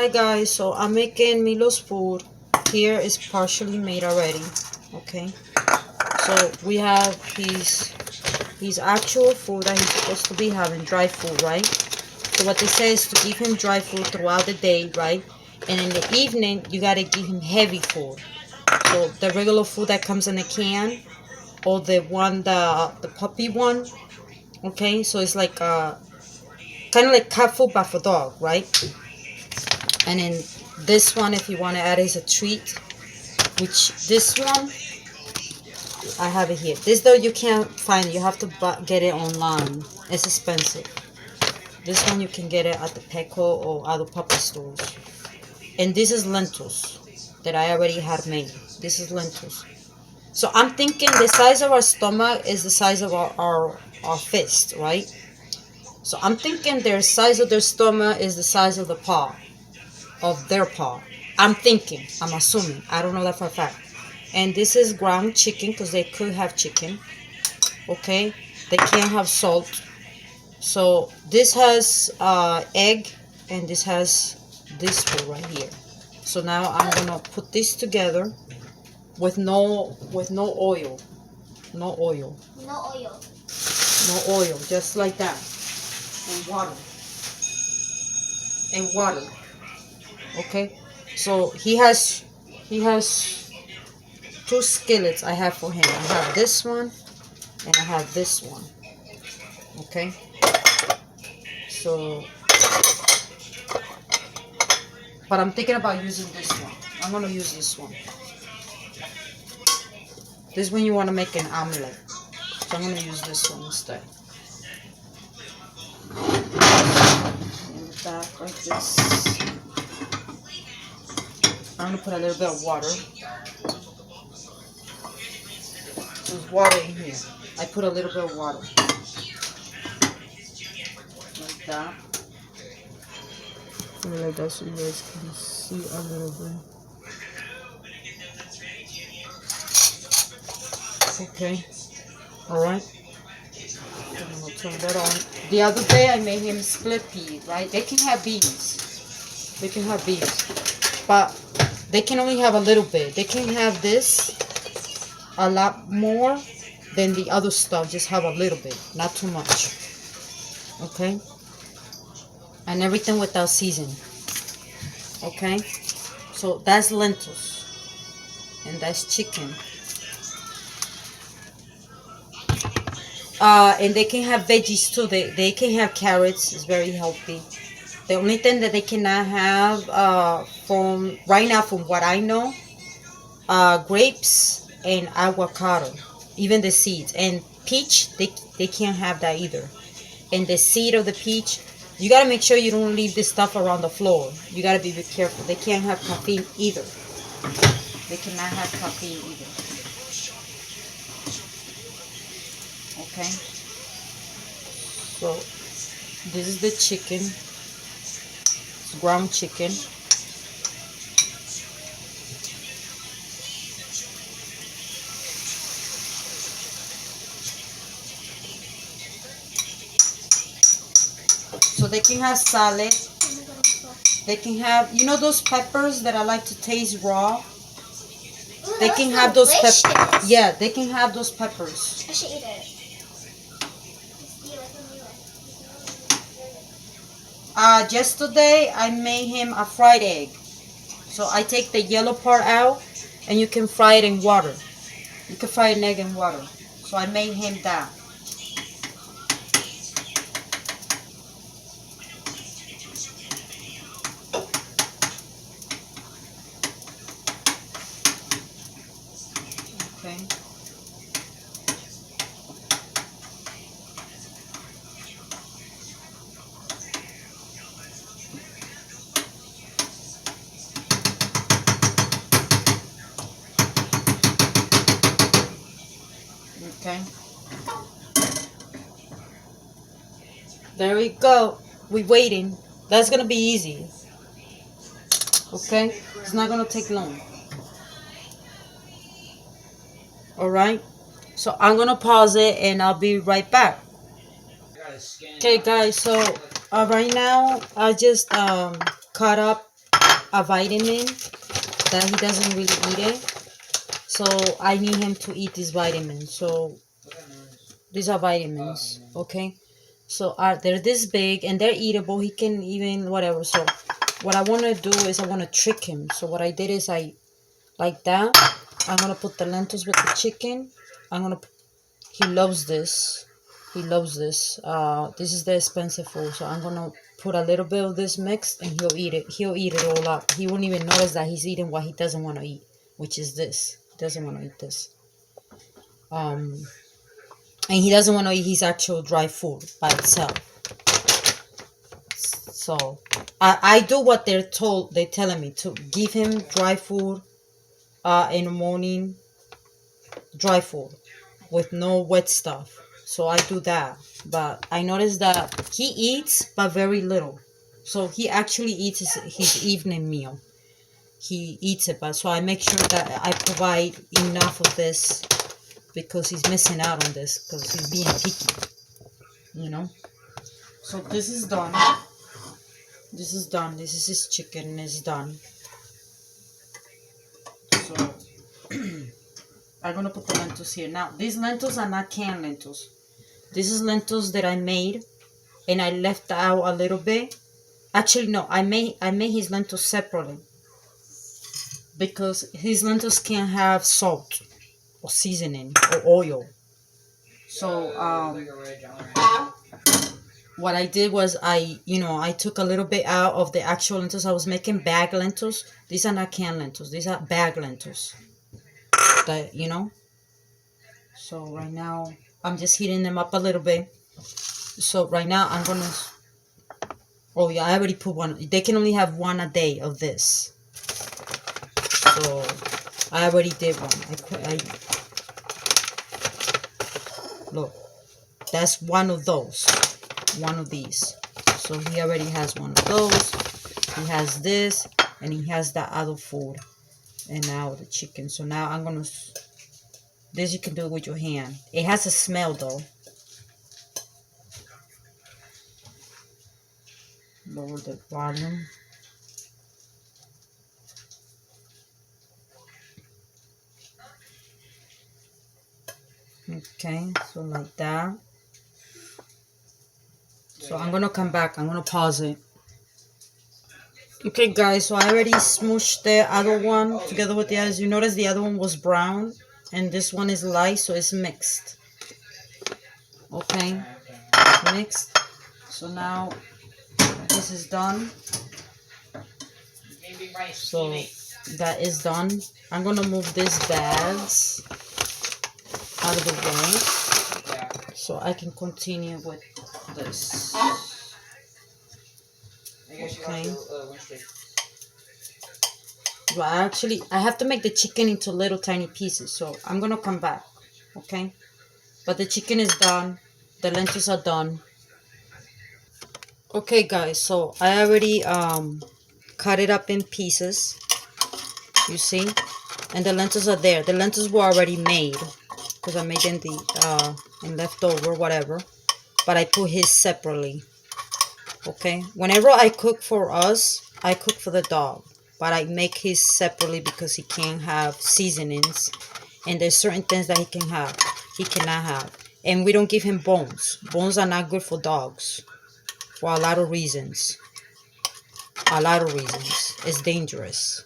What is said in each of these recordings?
Hi guys, so I'm making Milo's food. Here is partially made already. Okay, so we have his actual food that he's supposed to be having, dry food, right? So what they say is to give him dry food throughout the day, right? And in the evening you gotta give him heavy food. So the regular food that comes in a can, or the puppy one. Okay, so it's like kind of like cat food but for dog, right? And then this one, if you want to add, is a treat, which this one I have it here. This though you can't find it, you have to get it online. It's expensive. This one you can get it at the Petco or other puppy stores. And this is lentils that I already had made. This is lentils. So I'm thinking the size of our stomach is the size of our fist, right? So I'm thinking their size of their stomach is the size of the paw, of their paw. I'm thinking, I'm assuming. I don't know that for a fact. And this is ground chicken because they could have chicken. Okay, they can't have salt. So this has egg, and this has this food right here. So now I'm gonna put this together with no oil, no oil, No oil. no oil, just like that, and water, and water. Okay, so he has two skillets I have for him. I have this one and I have this one. Okay, so but I'm thinking about using this one. I'm gonna use this one. This is when you want to make an omelet, so I'm gonna use this one instead. In the back like this. I'm gonna put a little bit of water. There's water in here. I put a little bit of water. Like that. Like that so you guys can see a little bit. Okay. Alright. I'm gonna turn that on. The other day I made him split pea, right? They can have beans. They can have beans. But they can only have a little bit. They can have this a lot more than the other stuff. Just have a little bit, not too much. Okay, and everything without seasoning. Okay, so that's lentils, and that's chicken. And they can have veggies too. They can have carrots. It's very healthy. The only thing that they cannot have from right now, from what I know, grapes and avocado, even the seeds, and peach. They can't have that either. And the seed of the peach, you gotta make sure you don't leave this stuff around the floor. You gotta be careful. They can't have caffeine either. They cannot have caffeine either. Okay. So this is the chicken. It's ground chicken. So they can have salad. They can have, you know, those peppers that I like to taste raw. Ooh, They can have those peppers. Yeah, they can have those peppers. I should eat it. Yesterday I made him a fried egg. So I take the yellow part out, and you can fry it in water. You can fry an egg in water. So I made him that. Okay. Okay. There we go. We're waiting. That's gonna be easy. Okay? It's not gonna take long. Alright? So I'm gonna pause it and I'll be right back. Okay guys, so right now I just cut up a vitamin that he doesn't really eat it. So I need him to eat these vitamins. So these are vitamins, okay? So they're this big and they're eatable. He can even whatever. So what I want to do is I want to trick him. So what I did is like that. I'm going to put the lentils with the chicken. He loves this. He loves this. This is the expensive food. So I'm going to put a little bit of this mixed and he'll eat it. He'll eat it all up. He won't even notice that he's eating what he doesn't want to eat, which is this. He doesn't want to eat this. And he doesn't want to eat his actual dry food by itself. So I do what they're telling me to give him dry food in the morning, dry food with no wet stuff. So I do that. But I noticed that he eats but very little. So he actually eats his evening meal. He eats it, but so I make sure that I provide enough of this because he's missing out on this because he's being picky. So this is done. This is done. This is his chicken. It's done. So I'm gonna put the lentils here. Now these lentils are not canned lentils. This is lentils that I made, and I left out a little bit. Actually, no, I made his lentils separately because his lentils can't have salt or seasoning or oil. So what I did was I took a little bit out of the actual lentils. I was making bag lentils. These are not canned lentils. These are bag lentils. So right now I'm just heating them up a little bit. So right now I'm gonna. Oh yeah, I already put one. They can only have one a day of this. So I already did one. Look, that's one of those. One of these. So he already has one of those. He has this, and he has that other food, and now the chicken. So now I'm gonna. This you can do it with your hand. It has a smell though. Lower the volume. Okay, so like that. So I'm gonna come back. I'm gonna pause it. Okay, guys. So I already smooshed the other one together with the others. You notice the other one was brown, and this one is light, so it's mixed. Okay, mixed. So now this is done. So that is done. I'm gonna move these bags out of the way so I can continue with this. Okay. But I have to make the chicken into little tiny pieces, so I'm gonna come back. Okay. But the chicken is done. The lentils are done. Okay, guys. So I already cut it up in pieces. You see, and the lentils are there. The lentils were already made because I made them in leftover whatever. But I put his separately. Okay, whenever I cook for us, I cook for the dog, but I make his separately because he can't have seasonings, and there's certain things that he cannot have, and we don't give him bones. Bones are not good for dogs for a lot of reasons. It's dangerous,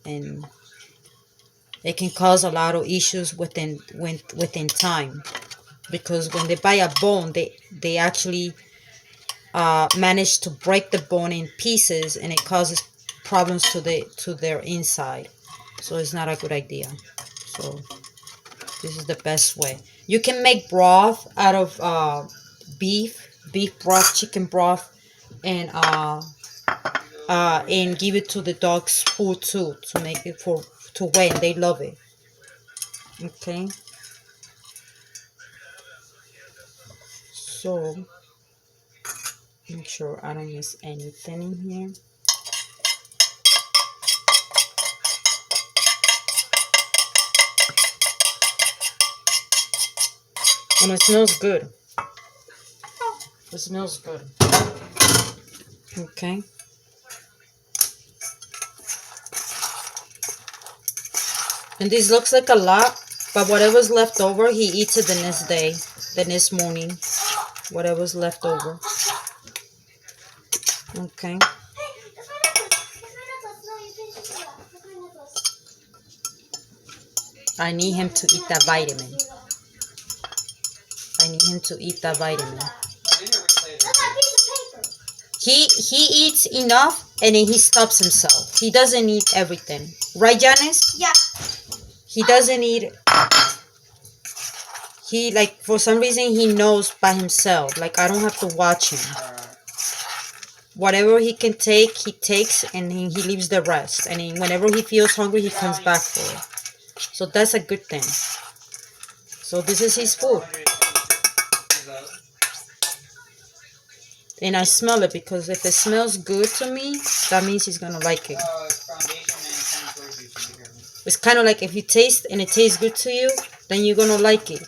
and it can cause a lot of issues within time, because when they buy a bone, they actually manage to break the bone in pieces, and it causes problems to their inside. So it's not a good idea. So this is the best way. You can make broth out of beef broth, chicken broth, and give it to the dogs food too, to make it to weigh, and they love it. Okay, so make sure I don't miss anything in here. And it smells good. It smells good. Okay. And this looks like a lot, but whatever's left over, he eats it the next day, the next morning. Whatever's left over. Okay. Hey, that's my necklace. That's my necklace. No, you can't just do that. That's my necklace. I need him to eat that vitamin. I need him to eat that vitamin. That's my piece of paper. He eats enough and then he stops himself. He doesn't eat everything. Right, Janice? Yeah. He doesn't eat. He, like, for some reason, he knows by himself. Like, I don't have to watch him. Whatever he can take, he takes, and he leaves the rest. And then whenever he feels hungry, he comes back for it. So that's a good thing. So this is his food. And I smell it, because if it smells good to me, that means he's going to like it. It's kind of like if you taste and it tastes good to you, then you're going to like it.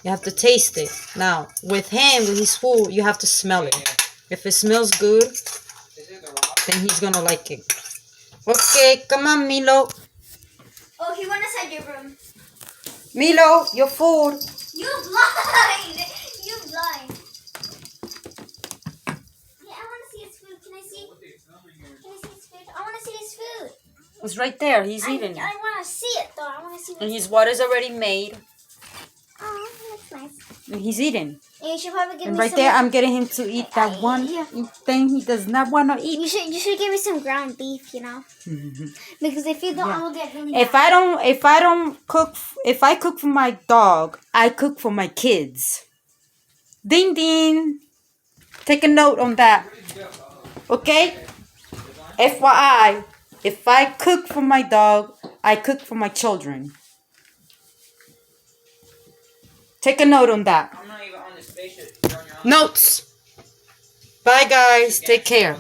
You have to taste it. Now, with him, with his food, you have to smell it. If it smells good, then he's going to like it. Okay, come on, Milo. Oh, he went inside your room. Milo, your food. You blind! You blind. Yeah, I want to see his food. Can I see? Can I see his food? I want to see his food. It's right there. He's eating it. I want to see it though. I want to see. And his water's already made. Oh, that's nice. And he's eating. And you should probably give And me right some. there, I'm getting him to eat that one thing he does not want to eat. You should give me some ground beef. You know. Because if you don't, I will get really mad. If I cook for my dog, I cook for my kids. Ding ding. Take a note on that. Okay? FYI, if I cook for my dog, I cook for my children. Take a note on that. I'm not even on the spaceship. Notes. Bye guys. Take care.